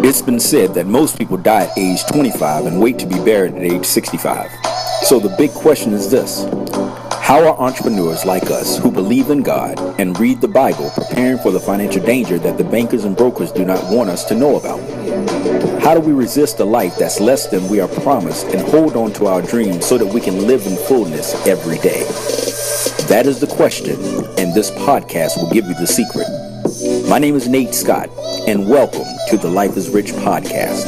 It's been said that most people die at age 25 and wait to be buried at age 65. So the big question is this: how are entrepreneurs like us who believe in God and read the Bible preparing for the financial danger that the bankers and brokers do not want us to know about? How do we resist a life that's less than we are promised and hold on to our dreams so that we can live in fullness every day? That is the question, and this podcast will give you the secret. My name is Nate Scott, and welcome to the Life is Rich podcast.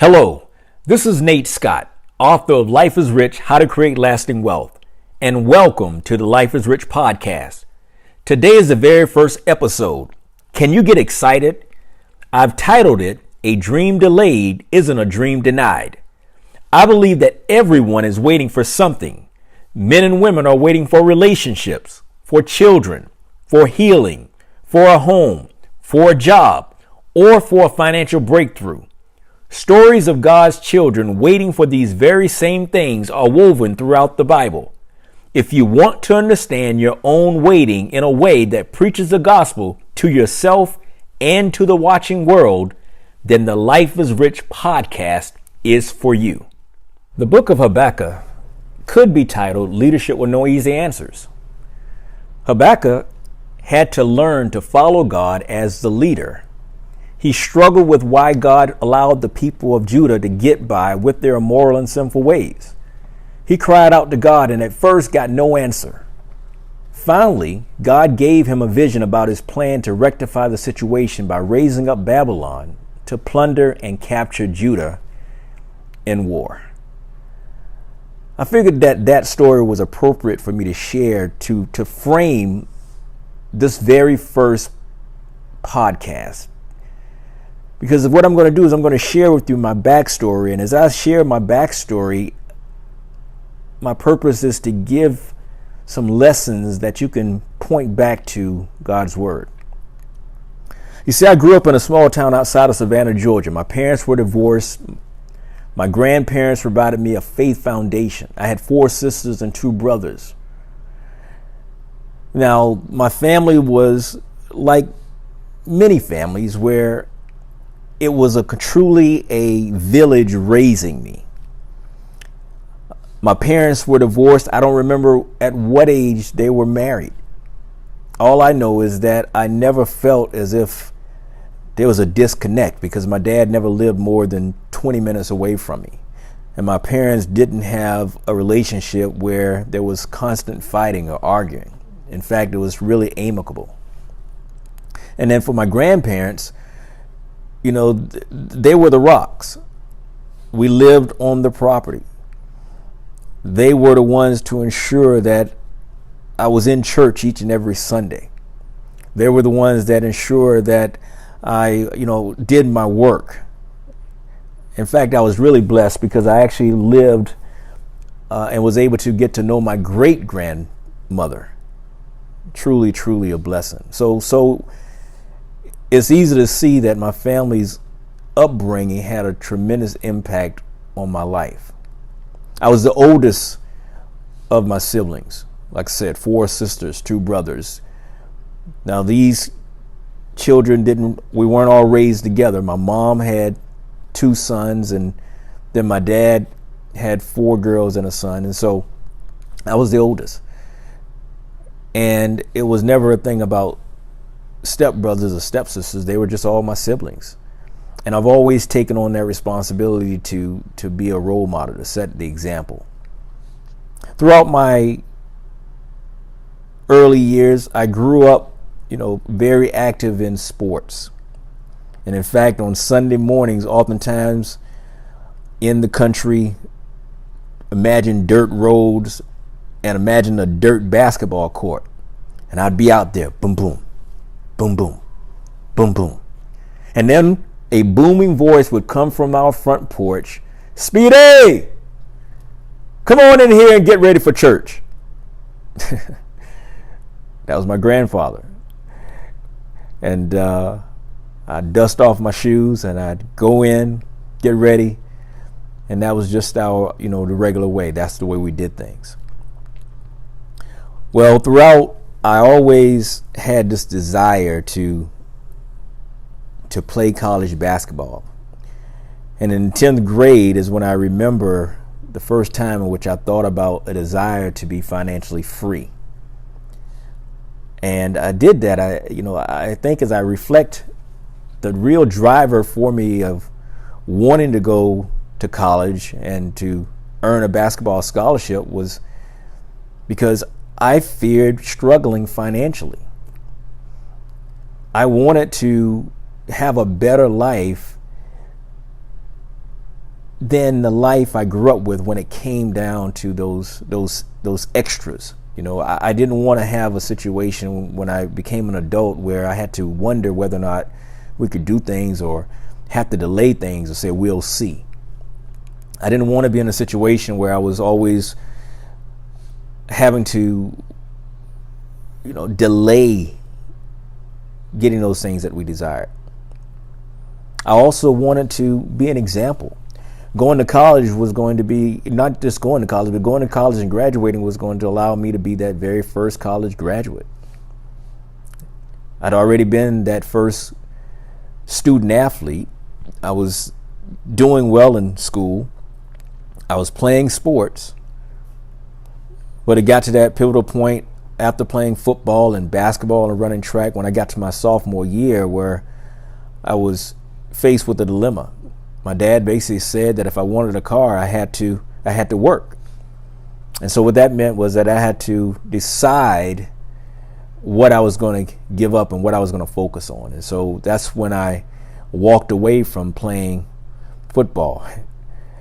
Hello, this is Nate Scott, author of Life is Rich, How to Create Lasting Wealth, and welcome to the Life is Rich podcast. Today is the very first episode. Can you get excited? I've titled it, A Dream Delayed Isn't a Dream Denied. I believe that everyone is waiting for something. Men and women are waiting for relationships, for children, for healing, for a home, for a job, or for a financial breakthrough. Stories of God's children waiting for these very same things are woven throughout the Bible. If you want to understand your own waiting in a way that preaches the gospel to yourself and to the watching world, then the Life is Rich podcast is for you. The book of Habakkuk could be titled Leadership with No Easy Answers. Habakkuk had to learn to follow God as the leader. He struggled with why God allowed the people of Judah to get by with their immoral and sinful ways. He cried out to God and at first got no answer. Finally, God gave him a vision about his plan to rectify the situation by raising up Babylon to plunder and capture Judah in war. I figured that story was appropriate for me to share to frame this very first podcast. Because what I'm going to do is I'm going to share with you my backstory. And as I share my backstory, my purpose is to give some lessons that you can point back to God's Word. You see, I grew up in a small town outside of Savannah, Georgia. My parents were divorced. My grandparents provided me a faith foundation. I had 4 sisters and 2 brothers. Now, my family was like many families where it was truly a village raising me. My parents were divorced. I don't remember at what age they were married. All I know is that I never felt as if there was a disconnect because my dad never lived more than 20 minutes away from me. And my parents didn't have a relationship where there was constant fighting or arguing. In fact, it was really amicable. And then for my grandparents, you know, they were the rocks. We lived on the property. They were the ones to ensure that I was in church each and every Sunday. They were the ones that ensured that I, did my work. In fact, I was really blessed because I actually lived and was able to get to know my great grandmother. Truly, truly a blessing. So it's easy to see that my family's upbringing had a tremendous impact on my life. I was the oldest of my siblings. Like I said, 4 sisters, 2 brothers. Now these children we weren't all raised together. My mom had 2 sons, and then my dad had 4 girls and a son. And so I was the oldest. And it was never a thing about stepbrothers or stepsisters. They were just all my siblings. And I've always taken on that responsibility to be a role model, to set the example. Throughout my early years, I grew up very active in sports. And in fact, on Sunday mornings, oftentimes in the country, imagine dirt roads and imagine a dirt basketball court. And I'd be out there, boom, boom, boom, boom, boom, boom. And then a booming voice would come from our front porch, Speedy, come on in here and get ready for church. That was my grandfather. And I'd dust off my shoes and I'd go in, get ready. And that was just our, the regular way. That's the way we did things. Well, throughout I always had this desire to play college basketball. And in 10th grade is when I remember the first time in which I thought about a desire to be financially free. And I did that. I think as I reflect, the real driver for me of wanting to go to college and to earn a basketball scholarship was because I feared struggling financially. I wanted to have a better life than the life I grew up with when it came down to those extras. I didn't want to have a situation when I became an adult where I had to wonder whether or not we could do things or have to delay things or say, we'll see. I didn't want to be in a situation where I was always having to, delay getting those things that we desired. I also wanted to be an example. Going to college was going to be, not just going to college, but going to college and graduating was going to allow me to be that very first college graduate. I'd already been that first student athlete. I was doing well in school. I was playing sports. But it got to that pivotal point after playing football and basketball and running track when I got to my sophomore year where I was faced with a dilemma. My dad basically said that if I wanted a car, I had to work. And so what that meant was that I had to decide what I was going to give up and what I was going to focus on. And so that's when I walked away from playing football.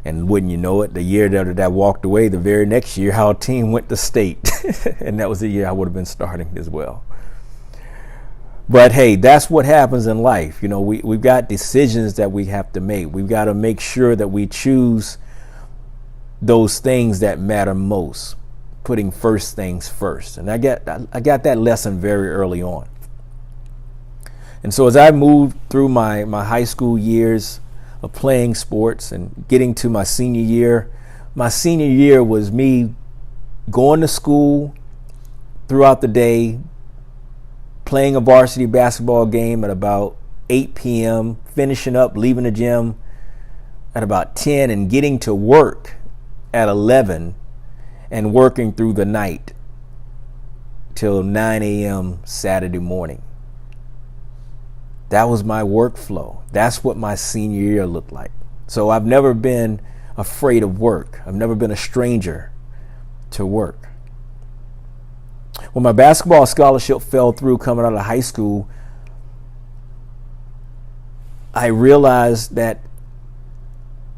And wouldn't you know it, the year that I walked away, the very next year, our team went to state. And that was the year I would have been starting as well. But hey, that's what happens in life. We've got decisions that we have to make. We've got to make sure that we choose those things that matter most, putting first things first. And I got that lesson very early on. And so as I moved through my high school years of playing sports and getting to my senior year was me going to school throughout the day, playing a varsity basketball game at about 8 p.m., finishing up, leaving the gym at about 10 and getting to work at 11 and working through the night till 9 a.m. Saturday morning. That was my workflow. That's what my senior year looked like. So I've never been afraid of work. I've never been a stranger to work. When my basketball scholarship fell through coming out of high school, I realized that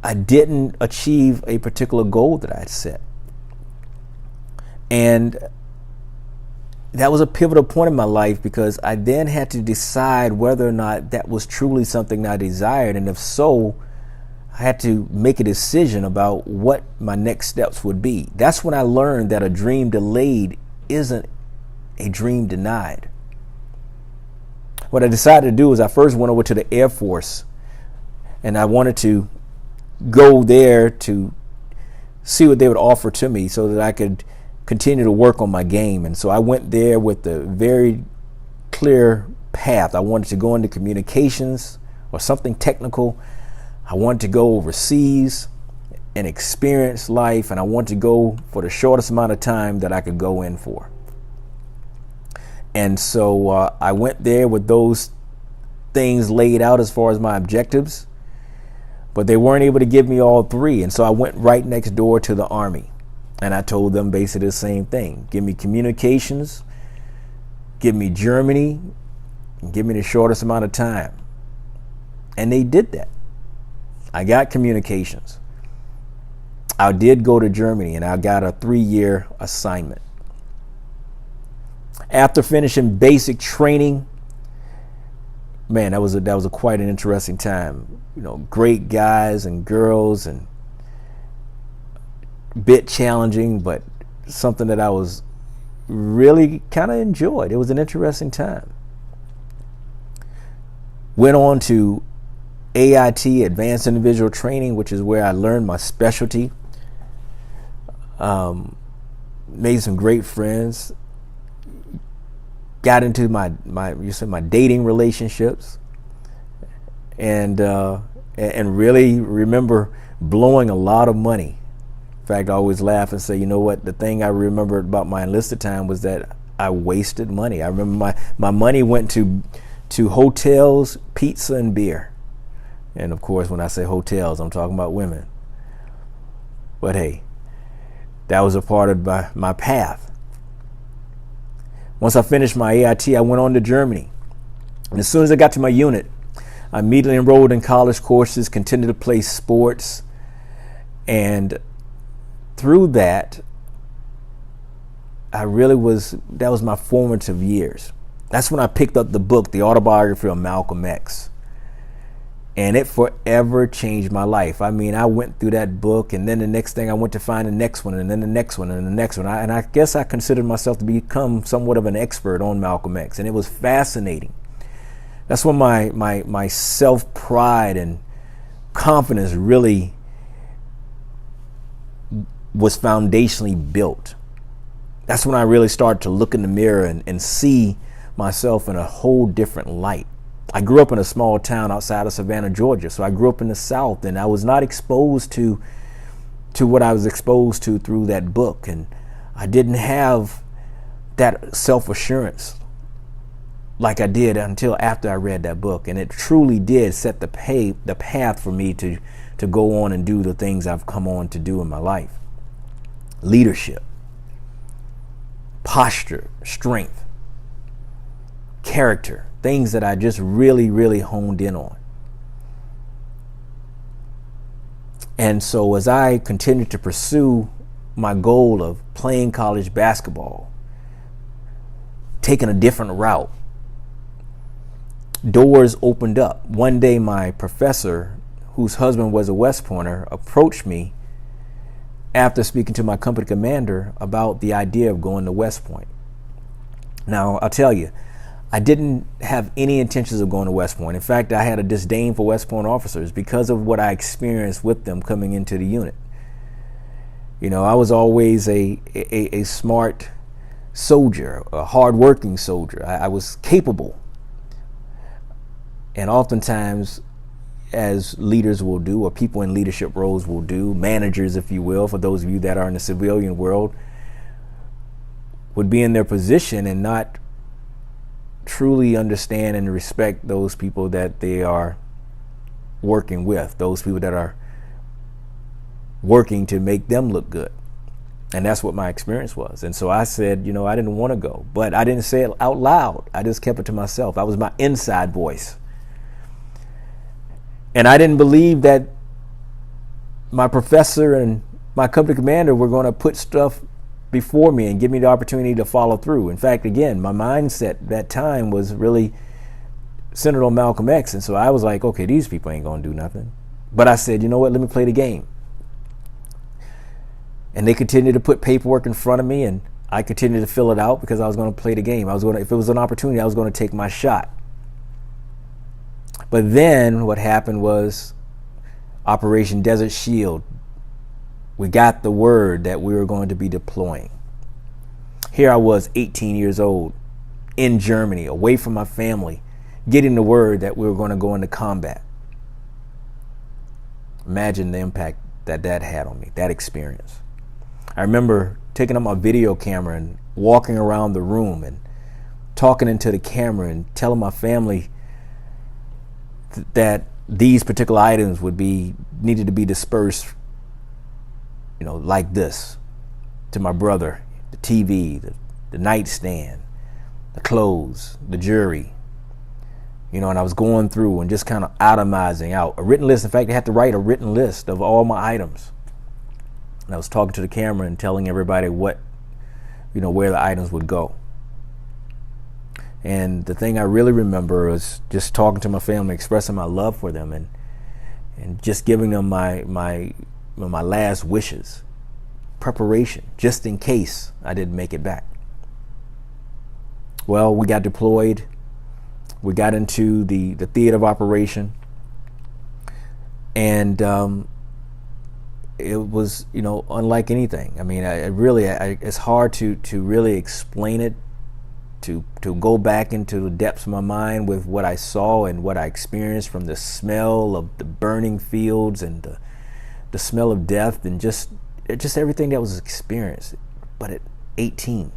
I didn't achieve a particular goal that I had set. And that was a pivotal point in my life because I then had to decide whether or not that was truly something I desired. And if so, I had to make a decision about what my next steps would be. That's when I learned that a dream delayed isn't a dream denied. What I decided to do is I first went over to the Air Force and I wanted to go there to see what they would offer to me so that I could continue to work on my game. And so I went there with a very clear path. I wanted to go into communications or something technical. I wanted to go overseas and experience life, and I wanted to go for the shortest amount of time that I could go in for. And so I went there with those things laid out as far as my objectives, but they weren't able to give me all three. And so I went right next door to the Army. And I told them basically the same thing. Give me communications, give me Germany, and give me the shortest amount of time. And they did that. I got communications. I did go to Germany and I got a 3-year assignment. After finishing basic training, man, that was a quite an interesting time. Great guys and girls and bit challenging, but something that I was really kind of enjoyed. It was an interesting time. Went on to AIT, Advanced Individual Training, which is where I learned my specialty. Made some great friends. got into my dating relationships, and really remember blowing a lot of money. In fact, I always laugh and say, you know what? The thing I remember about my enlisted time was that I wasted money. I remember my money went to hotels, pizza, and beer. And of course, when I say hotels, I'm talking about women. But hey, that was a part of my path. Once I finished my AIT, I went on to Germany. And as soon as I got to my unit, I immediately enrolled in college courses, continued to play sports. And through that, that was my formative years. That's when I picked up the book, The Autobiography of Malcolm X. And it forever changed my life. I mean, I went through that book, and then the next thing I went to find the next one, and then the next one, and the next one. And I guess I considered myself to become somewhat of an expert on Malcolm X, and it was fascinating. That's when my self-pride and confidence really was foundationally built. That's when I really started to look in the mirror and see myself in a whole different light. I grew up in a small town outside of Savannah, Georgia. So I grew up in the South, and I was not exposed to what I was exposed to through that book. And I didn't have that self-assurance like I did until after I read that book. And it truly did set the path for me to go on and do the things I've come on to do in my life. Leadership, posture, strength, character, things that I just really, really honed in on. And so as I continued to pursue my goal of playing college basketball, taking a different route, doors opened up. One day my professor, whose husband was a West Pointer, approached me after speaking to my company commander about the idea of going to West Point. Now, I'll tell you, I didn't have any intentions of going to West Point. In fact, I had a disdain for West Point officers because of what I experienced with them coming into the unit. You know, I was always a smart soldier, a hardworking soldier. I was capable. And oftentimes, as leaders will do, or people in leadership roles will do, managers, if you will, for those of you that are in the civilian world, would be in their position and not truly understand and respect those people that they are working with, those people that are working to make them look good. And that's what my experience was. And so I said, you know, I didn't want to go, but I didn't say it out loud. I just kept it to myself. That was my inside voice. And I didn't believe that my professor and my company commander were going to put stuff before me and give me the opportunity to follow through. In fact, again, my mindset that time was really centered on Malcolm X. And so I was like, okay, these people ain't going to do nothing. But I said, you know what, let me play the game. And they continued to put paperwork in front of me, and I continued to fill it out because I was going to play the game. If it was an opportunity, I was going to take my shot. But then what happened was Operation Desert Shield. We got the word that we were going to be deploying. Here I was, 18 years old, in Germany, away from my family, getting the word that we were going to go into combat. Imagine the impact that had on me, that experience. I remember taking up my video camera and walking around the room and talking into the camera and telling my family that these particular items needed to be dispersed, you know, like this. To my brother, the TV, the nightstand, the clothes, the jewelry, you know, and I was going through and just kind of itemizing out a written list. In fact, I had to write a written list of all my items. And I was talking to the camera and telling everybody what, you know, where the items would go. And the thing I really remember was just talking to my family, expressing my love for them, and just giving them my last wishes, preparation, just in case I didn't make it back. Well, we got deployed. We got into the theater of operation, and it was, you know, unlike anything. I mean, it's hard to really explain it to go back into the depths of my mind with what I saw and what I experienced, from the smell of the burning fields and the smell of death and just everything that was experienced. But at 18,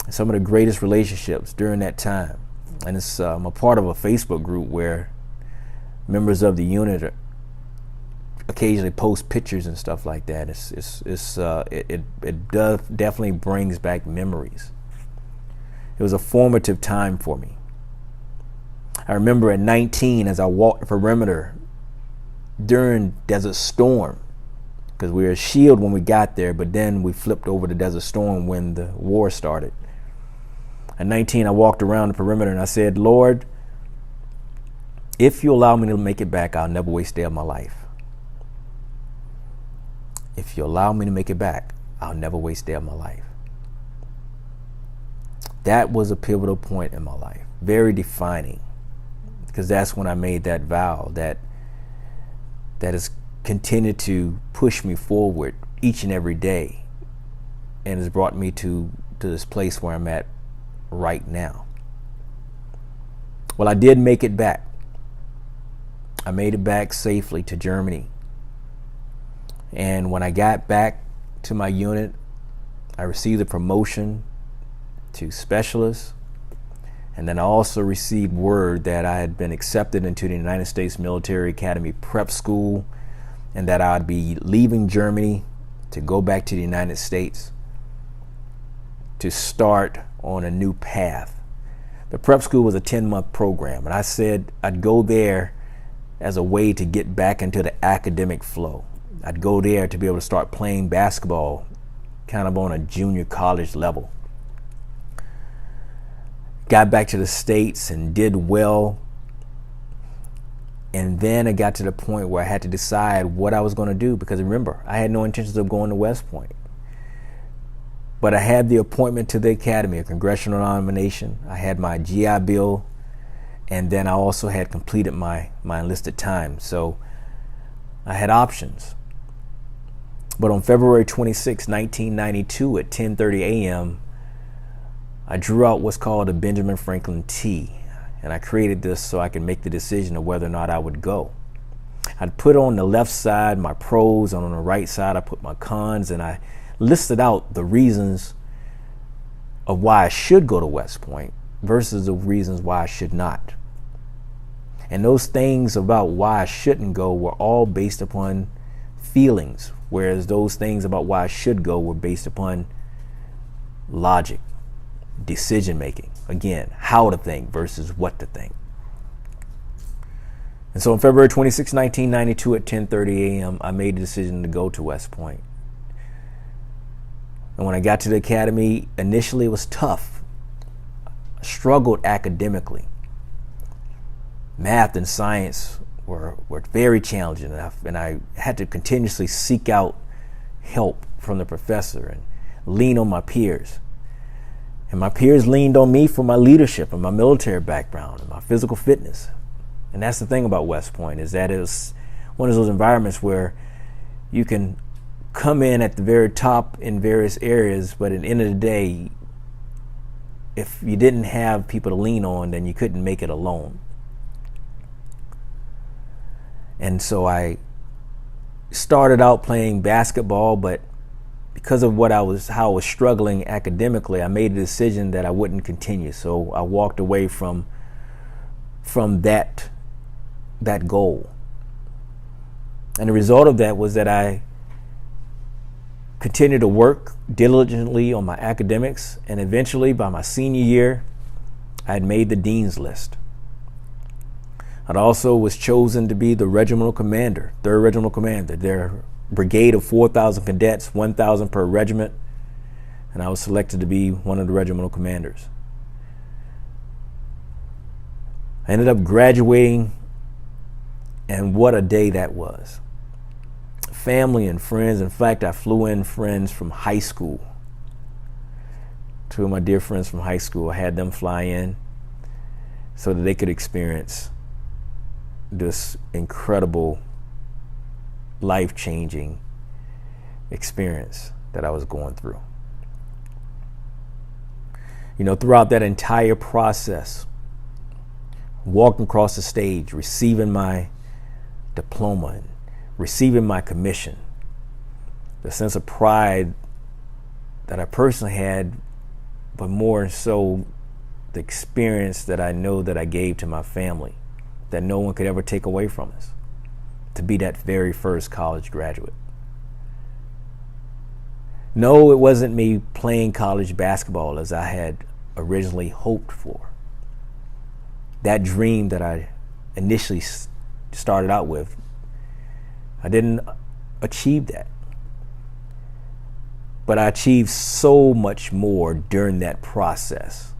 some of the greatest relationships during that time. And it's I'm a part of a Facebook group where members of the unit occasionally post pictures and stuff like that. It does definitely brings back memories. It was a formative time for me. I remember at 19, as I walked the perimeter during Desert Storm, because we were a shield when we got there, but then we flipped over to Desert Storm when the war started. At 19, I walked around the perimeter and I said, Lord, if you allow me to make it back, I'll never waste a day of my life. If you allow me to make it back, I'll never waste a day of my life. That was a pivotal point in my life, very defining, because that's when I made that vow that has continued to push me forward each and every day and has brought me to this place where I'm at right now. Well, I did make it back. I made it back safely to Germany. And when I got back to my unit, I received a promotion to specialist. And then I also received word that I had been accepted into the United States Military Academy Prep School, and that I'd be leaving Germany to go back to the United States to start on a new path. The prep school was a 10-month program, and I said I'd go there as a way to get back into the academic flow. I'd go there to be able to start playing basketball kind of on a junior college level. Got back to the States and did well. And then it got to the point where I had to decide what I was going to do, because remember, I had no intentions of going to West Point. But I had the appointment to the academy, a congressional nomination. I had my GI Bill, and then I also had completed my enlisted time. So I had options. But on February 26, 1992 at 10:30 a.m., I drew out what's called a Benjamin Franklin T. And I created this so I could make the decision of whether or not I would go. I'd put on the left side my pros, and on the right side I put my cons, and I listed out the reasons of why I should go to West Point versus the reasons why I should not. And those things about why I shouldn't go were all based upon feelings, whereas those things about why I should go were based upon logic, decision making. Again, how to think versus what to think. And so on February 26, 1992 at 10:30 a.m., I made the decision to go to West Point. And when I got to the academy, initially it was tough. I struggled academically. Math and science were very challenging, and I had to continuously seek out help from the professor and lean on my peers. And my peers leaned on me for my leadership and my military background and my physical fitness. And that's the thing about West Point, is that it's one of those environments where you can come in at the very top in various areas, but at the end of the day, if you didn't have people to lean on, then you couldn't make it alone. And so I started out playing basketball, but because of how I was struggling academically, I made a decision that I wouldn't continue. So I walked away from that goal. And the result of that was that I continued to work diligently on my academics, and eventually by my senior year, I had made the dean's list. I also was chosen to be the regimental commander, 3rd Regimental Commander. Their brigade of 4,000 cadets, 1,000 per regiment, and I was selected to be one of the regimental commanders. I ended up graduating, and what a day that was. Family and friends. In fact, I flew in friends from high school. 2 of my dear friends from high school, I had them fly in so that they could experience this incredible, life-changing experience that I was going through. Throughout that entire process, walking across the stage, receiving my diploma, and receiving my commission, the sense of pride that I personally had, but more so the experience that I know that I gave to my family, that no one could ever take away from us, to be that very first college graduate. No, it wasn't me playing college basketball as I had originally hoped for. That dream that I initially started out with, I didn't achieve that. But I achieved so much more during that process.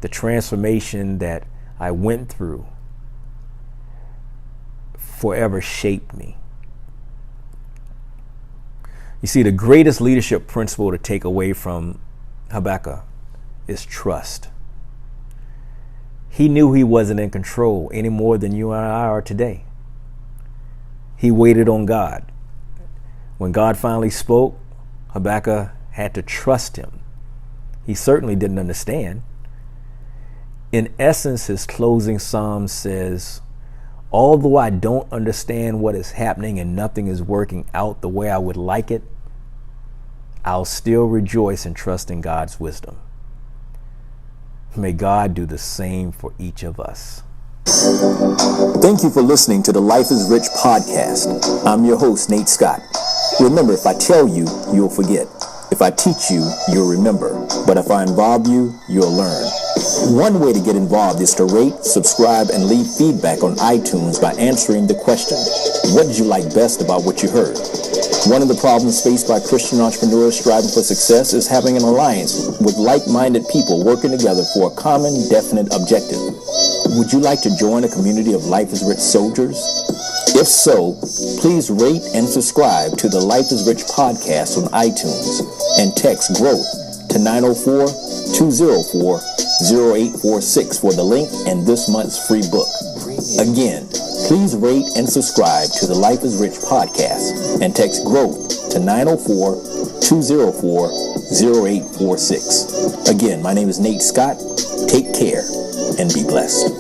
The transformation that I went through forever shaped me. You see, the greatest leadership principle to take away from Habakkuk is trust. He knew he wasn't in control any more than you and I are today. He waited on God. When God finally spoke, Habakkuk had to trust him. He certainly didn't understand. In essence, his closing psalm says, although I don't understand what is happening and nothing is working out the way I would like it, I'll still rejoice and trust in God's wisdom. May God do the same for each of us. Thank you for listening to the Life is Rich podcast. I'm your host, Nate Scott. Remember, if I tell you, you'll forget. If I teach you, you'll remember. But if I involve you, you'll learn. One way to get involved is to rate, subscribe, and leave feedback on iTunes by answering the question, what did you like best about what you heard? One of the problems faced by Christian entrepreneurs striving for success is having an alliance with like-minded people working together for a common, definite objective. Would you like to join a community of Life is Rich soldiers? If so, please rate and subscribe to the Life is Rich podcast on iTunes and text GROWTH to 904-204-0846 for the link and this month's free book. Again, please rate and subscribe to the Life is Rich podcast and text GROWTH to 904-204-0846. Again, my name is Nate Scott. Take care and be blessed.